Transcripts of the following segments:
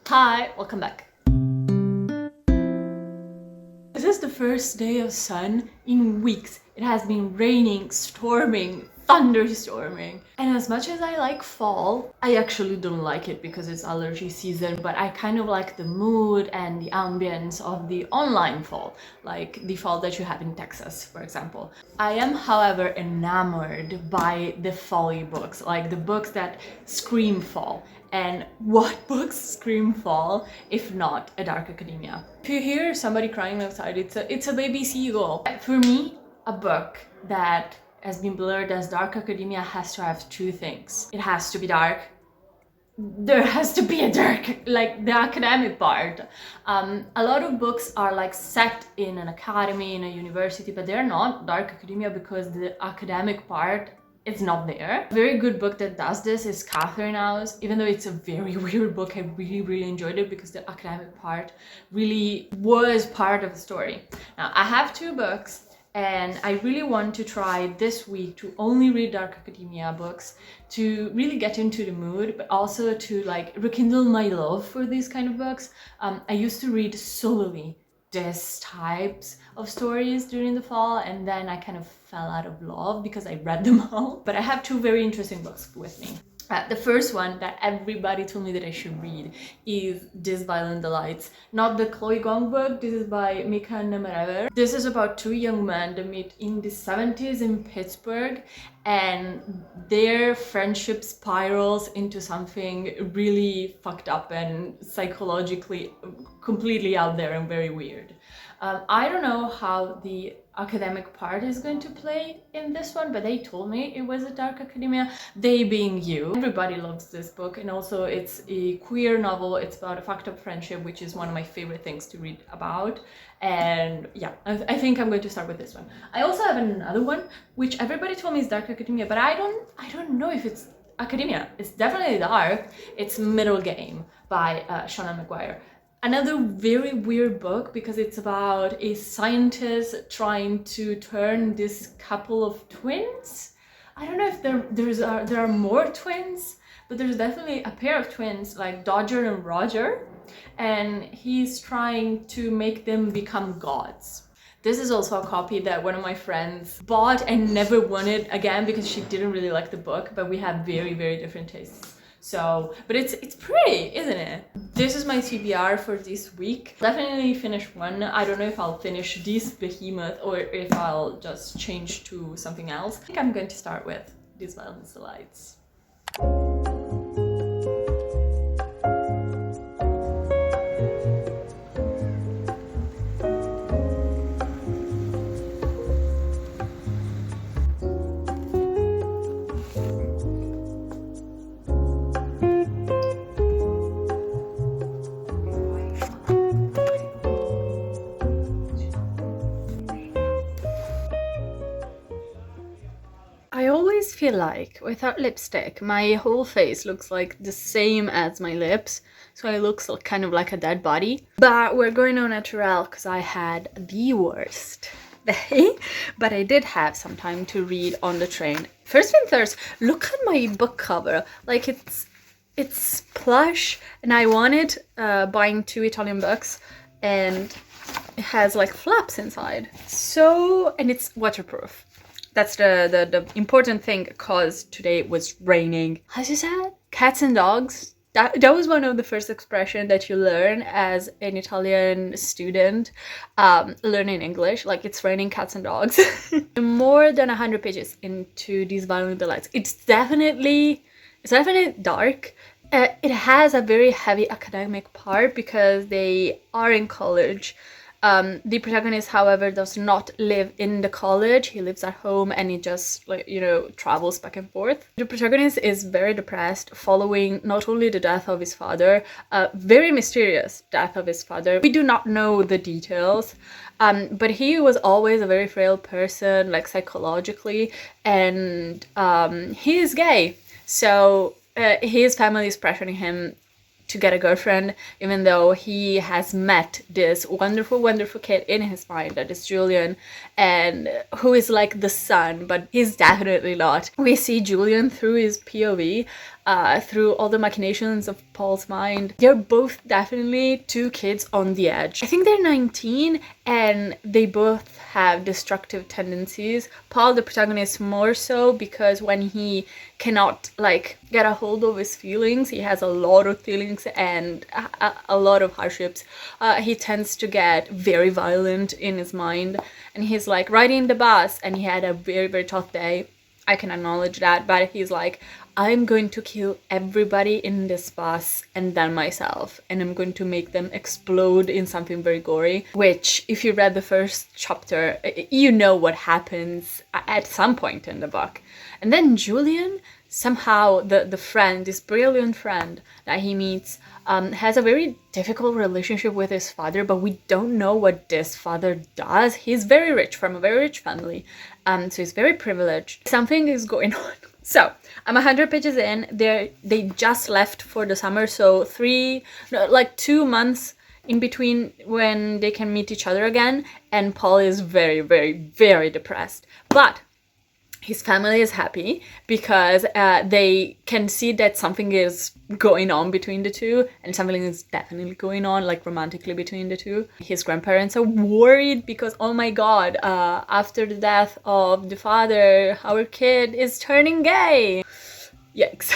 Hi, welcome back. This is the first day of sun in weeks. It has been raining, storming, thunderstorming. And as much as I like fall, I actually don't like it because it's allergy season, but I kind of like the mood and the ambience of the online fall, like the fall that you have in Texas, for example. I am, however, enamored by the fall books, like the books that scream fall. And what books scream fall if not A Dark Academia? If you hear somebody crying outside, it's a baby seagull. For me, a book that has been blurred as Dark Academia has to have two things. It has to be dark. There has to be a dark, like the academic part. A lot of books are like set in an academy, in a university, but they're not Dark Academia because the academic part it's not there. A very good book that does this is Catherine House. Even though it's a very weird book, I really enjoyed it because the academic part really was part of the story. Now, I have two books and I really want to try this week to only read Dark Academia books to really get into the mood, but also to like rekindle my love for these kind of books. I used to read solely these types of stories during the fall, and then I kind of fell out of love because I read them all. But I have two very interesting books with me. The first one that everybody told me that I should read is These Violent Delights. Not the Chloe Gong book, this is by Mika Namarever. This is about two young men that meet in the 70s in Pittsburgh and their friendship spirals into something really fucked up and psychologically completely out there and very weird. I don't know how the academic part is going to play in this one, but they told me it was a Dark Academia, they being you. Everybody loves this book, and also it's a queer novel. It's about a fucked up friendship, which is one of my favorite things to read about. And yeah, I think I'm going to start with this one. I also have another one, which everybody told me is Dark Academia, but I don't know if it's academia. It's definitely dark. It's Middle Game by Shauna McGuire. Another very weird book because it's about a scientist trying to turn this couple of twins. I don't know if there are more twins, but there's definitely a pair of twins like Dodger and Roger, and he's trying to make them become gods. This is also a copy that one of my friends bought and never wanted again because she didn't really like the book, but we have very different tastes. So, but it's pretty, isn't it? This is my TBR for this week. Definitely finish one. I don't know if I'll finish this behemoth or if I'll just change to something else. I think I'm going to start with These Violent Delights. I always feel like without lipstick, my whole face looks like the same as my lips, so I look kind of like a dead body. But we're going au naturel because I had the worst day, but I did have some time to read on the train. First thing first, look at my book cover. Like it's plush, and I wanted buying two Italian books, and it has like flaps inside. So, and it's waterproof. That's the important thing because today it was raining. As you said, cats and dogs. That was one of the first expression that you learn as an Italian student learning English. Like, it's raining cats and dogs. More than 100 pages into These Violent Delights. It's definitely dark. It has a very heavy academic part because they are in college. The protagonist, however, does not live in the college. He lives at home and he just, like, travels back and forth. The protagonist is very depressed following not only the death of his father, a very mysterious death of his father. We do not know the details, but he was always a very frail person, like psychologically, and he is gay. So his family is pressuring him to get a girlfriend, even though he has met this wonderful kid in his mind that is Julian, and who is like the son, but he's definitely not. We see Julian through his POV, through all the machinations of Paul's mind. They're both definitely two kids on the edge. I think they're 19 and they both have destructive tendencies. Paul, the protagonist, more so because when he cannot like get a hold of his feelings, he has a lot of feelings and a lot of hardships. He tends to get very violent in his mind, and he's like riding the bus and he had a very, very tough day. I can acknowledge that, but he's like, I'm going to kill everybody in this bus and then myself, and I'm going to make them explode in something very gory, which if you read the first chapter, you know what happens at some point in the book. And then Julian, somehow the friend, this brilliant friend that he meets, has a very difficult relationship with his father, but we don't know what this father does. He's very rich, from a very rich family, so he's very privileged. Something is going on. So I'm 100 pages in. They just left for the summer, so 2 months in between when they can meet each other again, and Paul is very, very, very depressed. But his family is happy because they can see that something is going on between the two, and something is definitely going on, like romantically, between the two. His grandparents are worried because, oh my god, after the death of the father, our kid is turning gay. Yikes.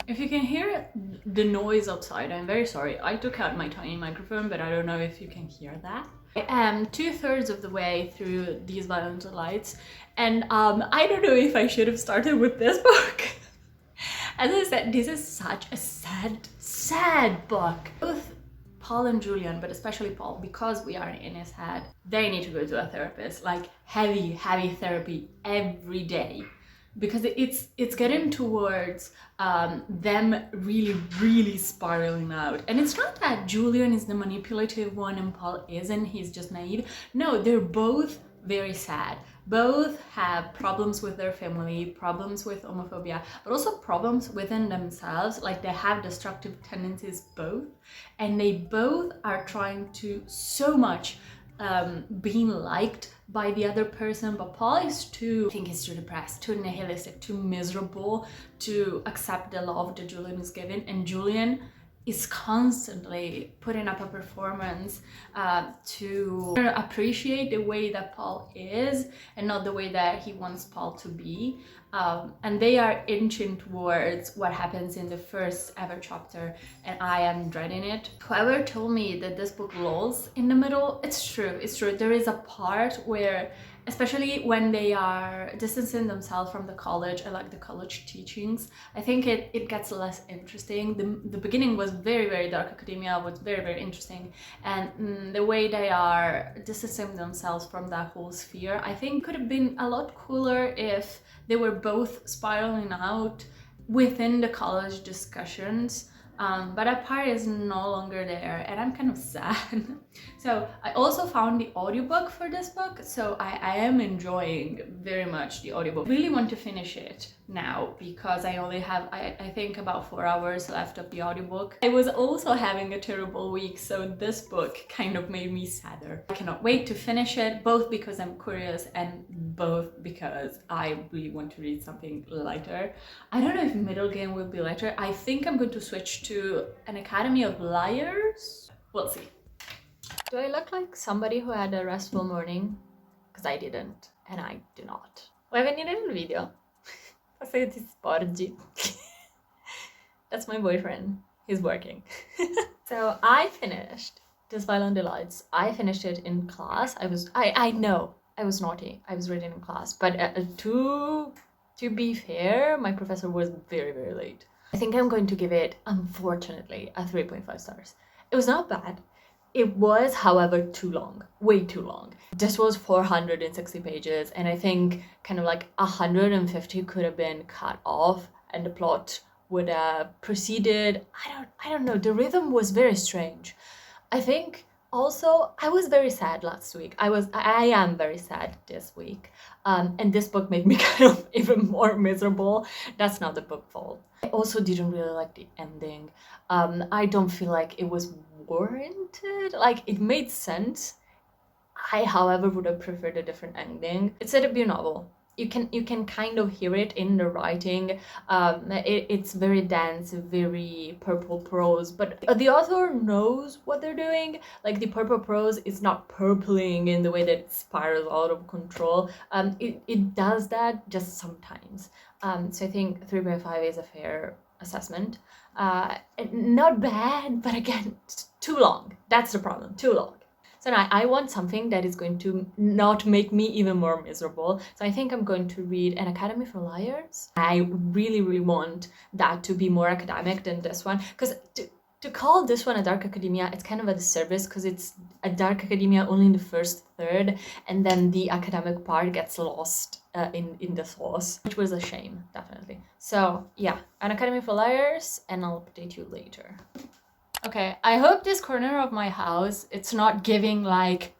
If you can hear the noise outside, I'm very sorry. I took out my tiny microphone, but I don't know if you can hear that. I am 2/3 of the way through These Violent Delights, and I don't know if I should have started with this book. As I said, this is such a sad book. Both Paul and Julian, but especially Paul, because we are in his head, they need to go to a therapist, like heavy therapy every day. Because it's getting towards them really spiraling out. And it's not that Julian is the manipulative one and Paul isn't, he's just naive. No, they're both very sad. Both have problems with their family, problems with homophobia, but also problems within themselves. Like, they have destructive tendencies both, and they both are trying to so much being liked by the other person, but Paul is too, I think he's too depressed, too nihilistic, too miserable to accept the love that Julian is giving, and Julian is constantly putting up a performance to appreciate the way that Paul is and not the way that he wants Paul to be. And they are inching towards what happens in the first ever chapter, and I am dreading it. Whoever told me that this book lulls in the middle, it's true. There is a part where, especially when they are distancing themselves from the college and like the college teachings, I think it gets less interesting. The beginning was very dark. Academia was very interesting, and the way they are distancing themselves from that whole sphere, I think could have been a lot cooler if they were both spiraling out within the college discussions. But that part is no longer there, and I'm kind of sad. So I also found the audiobook for this book, so I am enjoying very much the audiobook. I really want to finish it now because I only have, I think, about 4 hours left of the audiobook. I was also having a terrible week, so this book kind of made me sadder. I cannot wait to finish it, both because I'm curious and both because I really want to read something lighter. I don't know if Middlegame will be lighter. I think I'm going to switch to An Academy of Liars. We'll see. Do I look like somebody who had a restful morning? Because I didn't, and I do not. Vuoi venire nel video? Se ti sporgi. That's my boyfriend. He's working. So I finished These Violent Delights. I finished it in class. I know I was naughty. I was reading in class, but to be fair, my professor was very late. I think I'm going to give it, unfortunately, a 3.5 stars. It was not bad. It was, however, too long, way too long. This was 460 pages, and I think kind of like 150 could have been cut off, and the plot would have proceeded. I don't know. The rhythm was very strange. I think also I was very sad last week. I am very sad this week, and this book made me kind of even more miserable. That's not the book's fault. I also didn't really like the ending. I don't feel like it was warranted. Like, it made sense. I, however, would have preferred a different ending. It's a debut novel. you can kind of hear it in the writing. It's very dense, very purple prose, but the author knows what they're doing. Like, the purple prose is not purpling in the way that it spirals out of control. It does that just sometimes. So I think 3.5 is a fair assessment. Not bad, but again, too long. That's the problem, too long. So now I want something that is going to not make me even more miserable. So I think I'm going to read An Academy for Liars. I really, really want that to be more academic than this one. Because to call this one a dark academia, it's kind of a disservice, because it's a dark academia only in the first third, and then the academic part gets lost in the sauce, which was a shame, definitely. So yeah, An Academy for Liars, and I'll update you later. Okay, I hope this corner of my house, it's not giving like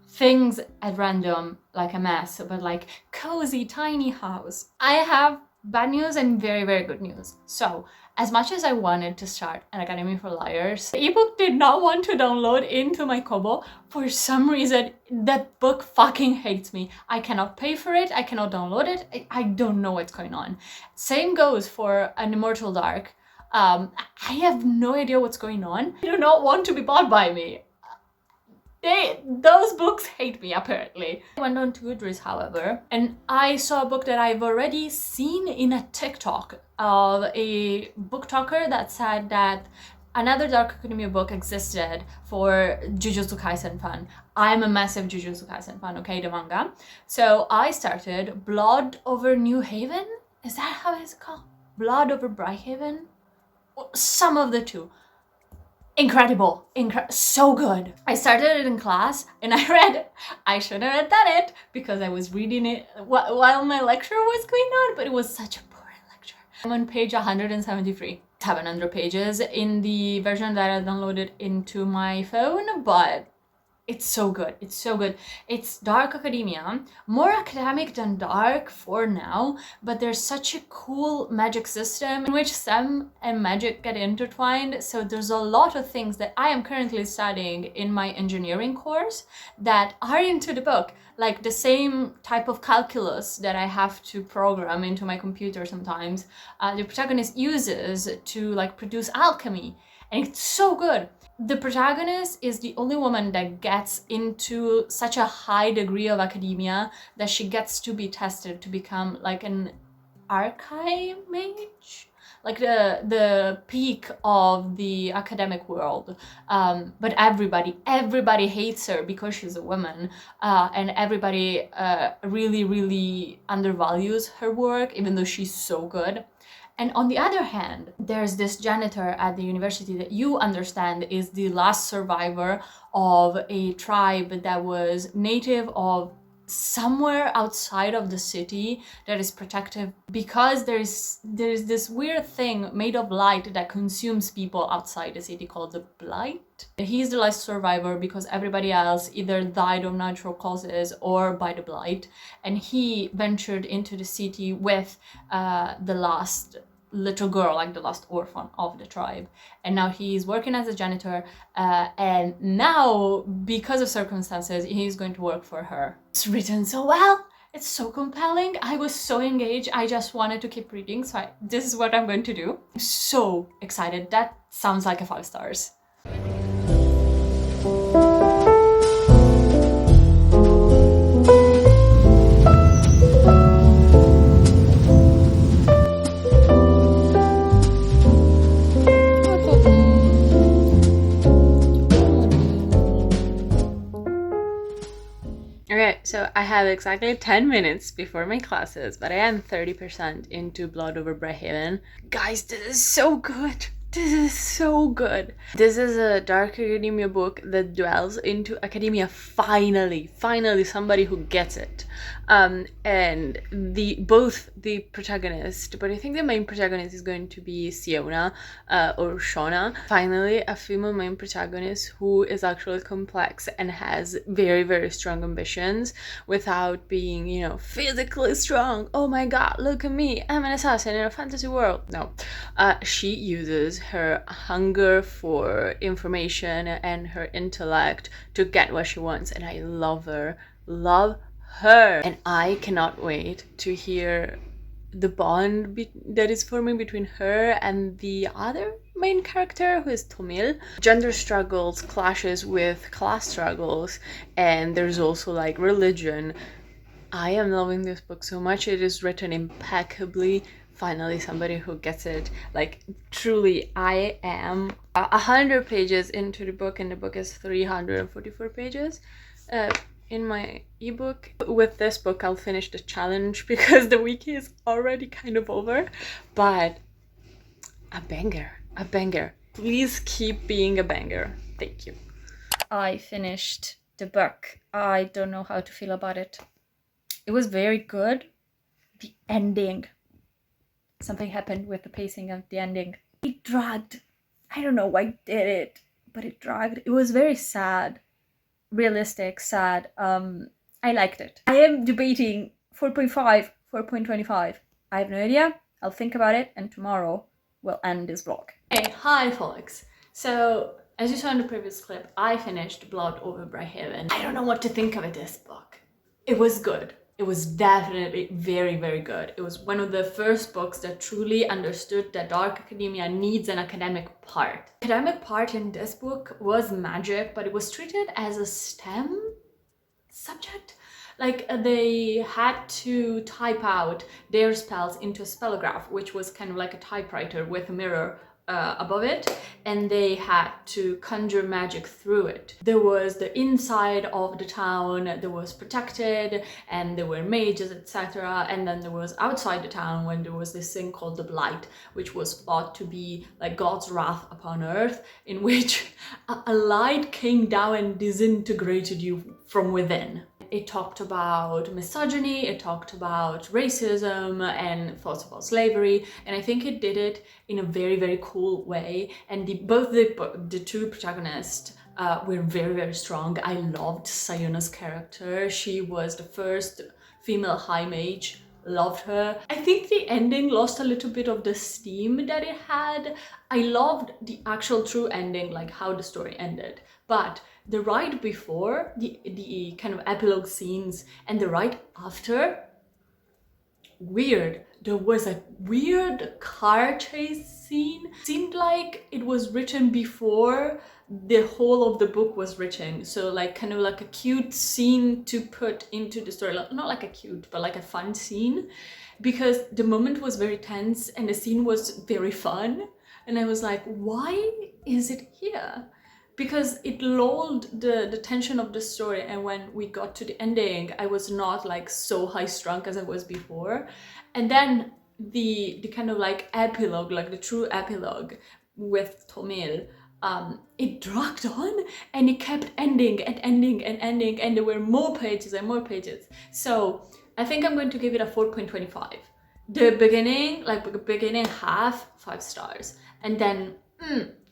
things at random, like a mess, but like cozy, tiny house. I have bad news and very, very good news. So, as much as I wanted to start An Academy for Liars, the ebook did not want to download into my Kobo. For some reason, that book fucking hates me. I cannot pay for it, I cannot download it, I don't know what's going on. Same goes for An Immortal Dark. I have no idea what's going on. They do not want to be bought by me. Those books hate me, apparently. I went on to Goodreads, however, and I saw a book that I've already seen in a TikTok of a book talker that said that another Dark Academia book existed for Jujutsu Kaisen fan. I'm a massive Jujutsu Kaisen fan, okay, the manga. So I started Blood Over New Haven? Is that how it's called? Blood Over Brighthaven? Some of the two. Incredible, so good. I started it in class and I shouldn't have done it because I was reading it while my lecture was going on, but it was such a boring lecture. I'm on page 173. 700 pages in the version that I downloaded into my phone, but it's so good. It's so good. It's dark academia, more academic than dark for now, but there's such a cool magic system in which STEM and magic get intertwined. So there's a lot of things that I am currently studying in my engineering course that are into the book, like the same type of calculus that I have to program into my computer sometimes. The protagonist uses to like produce alchemy, and it's so good. The protagonist is the only woman that gets into such a high degree of academia that she gets to be tested to become like an archimage, like the peak of the academic world. But everybody hates her because she's a woman, and everybody really, really undervalues her work, even though she's so good. And on the other hand, there's this janitor at the university that you understand is the last survivor of a tribe that was native of somewhere outside of the city that is protective because there's this weird thing made of light that consumes people outside the city called the Blight. He's the last survivor because everybody else either died of natural causes or by the Blight, and he ventured into the city with the last little girl, like the last orphan of the tribe, and now he's working as a janitor, and now because of circumstances he's going to work for her. It's written so well, it's so compelling, I was so engaged, I just wanted to keep reading, so this is what I'm going to do. I'm so excited. That sounds like a 5 stars. So I have exactly 10 minutes before my classes, but I am 30% into Blood Over Brighthaven. Guys, this is so good. This is so good. This is a dark academia book that dwells into academia. Finally somebody who gets it. And both the protagonist, but I think the main protagonist is going to be Siona, or Shona. Finally, a female main protagonist who is actually complex and has very, very strong ambitions without being, physically strong. Oh my god, look at me, I'm an assassin in a fantasy world. No, she uses her hunger for information and her intellect to get what she wants, and I love her. Love her. And I cannot wait to hear the bond that is forming between her and the other main character, who is Tomil. Gender struggles clashes with class struggles, and there's also like religion. I am loving this book so much. It is written impeccably. Finally, somebody who gets it. Like, truly, I am 100 pages into the book, and the book is 344 pages. In my ebook. With this book, I'll finish the challenge because the wiki is already kind of over. But a banger. Please keep being a banger. Thank you. I finished the book. I don't know how to feel about it. It was very good. The ending. Something happened with the pacing of the ending. It dragged. I don't know why it did it, but it dragged. It was very sad. Realistic, sad. I liked it. I am debating 4.5, 4.25. I have no idea. I'll think about it, and tomorrow we'll end this vlog. Hey, hi folks. So, as you saw in the previous clip, I finished Blood over Bryhaven. I don't know what to think of this book. It was good. It was definitely very, very good. It was one of the first books that truly understood that Dark Academia needs an academic part. The academic part in this book was magic, but it was treated as a STEM subject. Like, they had to type out their spells into a spellograph, which was kind of like a typewriter with a mirror above it, and they had to conjure magic through it. There was the inside of the town that was protected, and there were mages, etc. And then there was outside the town, when there was this thing called the Blight, which was thought to be like God's wrath upon earth, in which a light came down and disintegrated you from within. It talked about misogyny, it talked about racism and thoughts about slavery, and I think it did it in a very, very cool way. And both the two protagonists were very, very strong. I loved Sayuna's character. She was the first female high mage. Loved her. I think the ending lost a little bit of the steam that it had. I loved the actual true ending, like how the story ended. But the right before, the kind of epilogue scenes, and the right after, weird. There was a weird car chase scene. Seemed like it was written before the whole of the book was written. So like kind of like a cute scene to put into the story. Not like a cute, but like a fun scene. Because the moment was very tense and the scene was very fun. And I was like, why is it here? Because it lulled the tension of the story, and when we got to the ending, I was not like so high strung as I was before. And then the kind of like epilogue, like the true epilogue with Tomil, it dragged on and it kept ending and ending and ending, and there were more pages and more pages. So I think I'm going to give it a 4.25. The beginning, like the beginning half, 5 stars, and then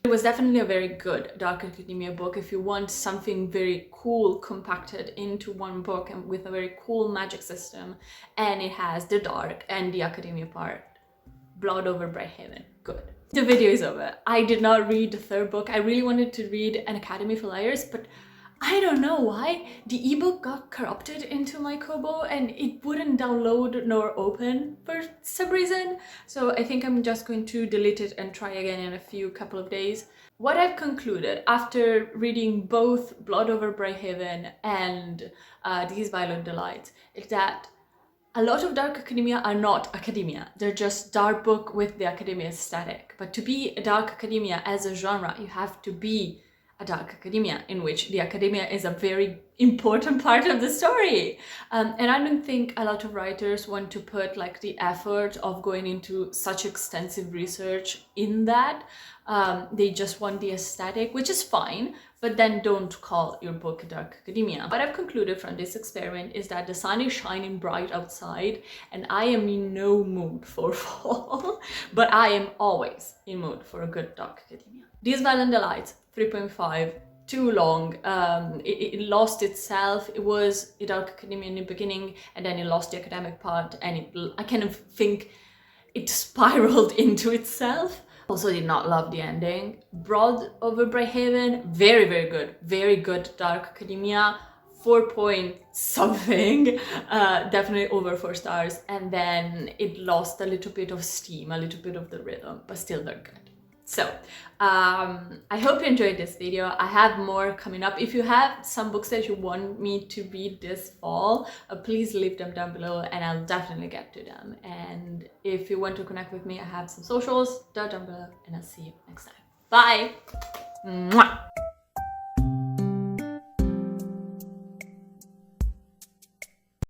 it was definitely a very good Dark Academia book if you want something very cool compacted into one book and with a very cool magic system, and it has the dark and the academia part. Blood over Bryhaven, good. The video is over. I did not read the third book. I really wanted to read An Academy for Liars, but I don't know why. The ebook got corrupted into my Kobo and it wouldn't download nor open for some reason. So I think I'm just going to delete it and try again in a couple of days. What I've concluded after reading both Blood over Bryhaven and These Violent Delights is that a lot of Dark Academia are not academia. They're just dark book with the academia aesthetic. But to be a Dark Academia as a genre, you have to be a Dark Academia, in which the academia is a very important part of the story. And I don't think a lot of writers want to put like the effort of going into such extensive research in that. They just want the aesthetic, which is fine, but then don't call your book Dark Academia. What I've concluded from this experiment is that the sun is shining bright outside and I am in no mood for fall, but I am always in mood for a good Dark Academia. These Violent Delights, 3.5, too long. It lost itself. It was a Dark Academia in the beginning, and then it lost the academic part, and I kind of think it spiraled into itself. Also did not love the ending. Blood over Bryhaven, very, very good. Very good Dark Academia. 4 point something, definitely over 4 stars, and then it lost a little bit of steam, a little bit of the rhythm, but still very good. So I hope you enjoyed this video. I have more coming up. If you have some books that you want me to read this fall, please leave them down below and I'll definitely get to them. And if you want to connect with me, I have some socials down below, and I'll see you next time. Bye! Mwah!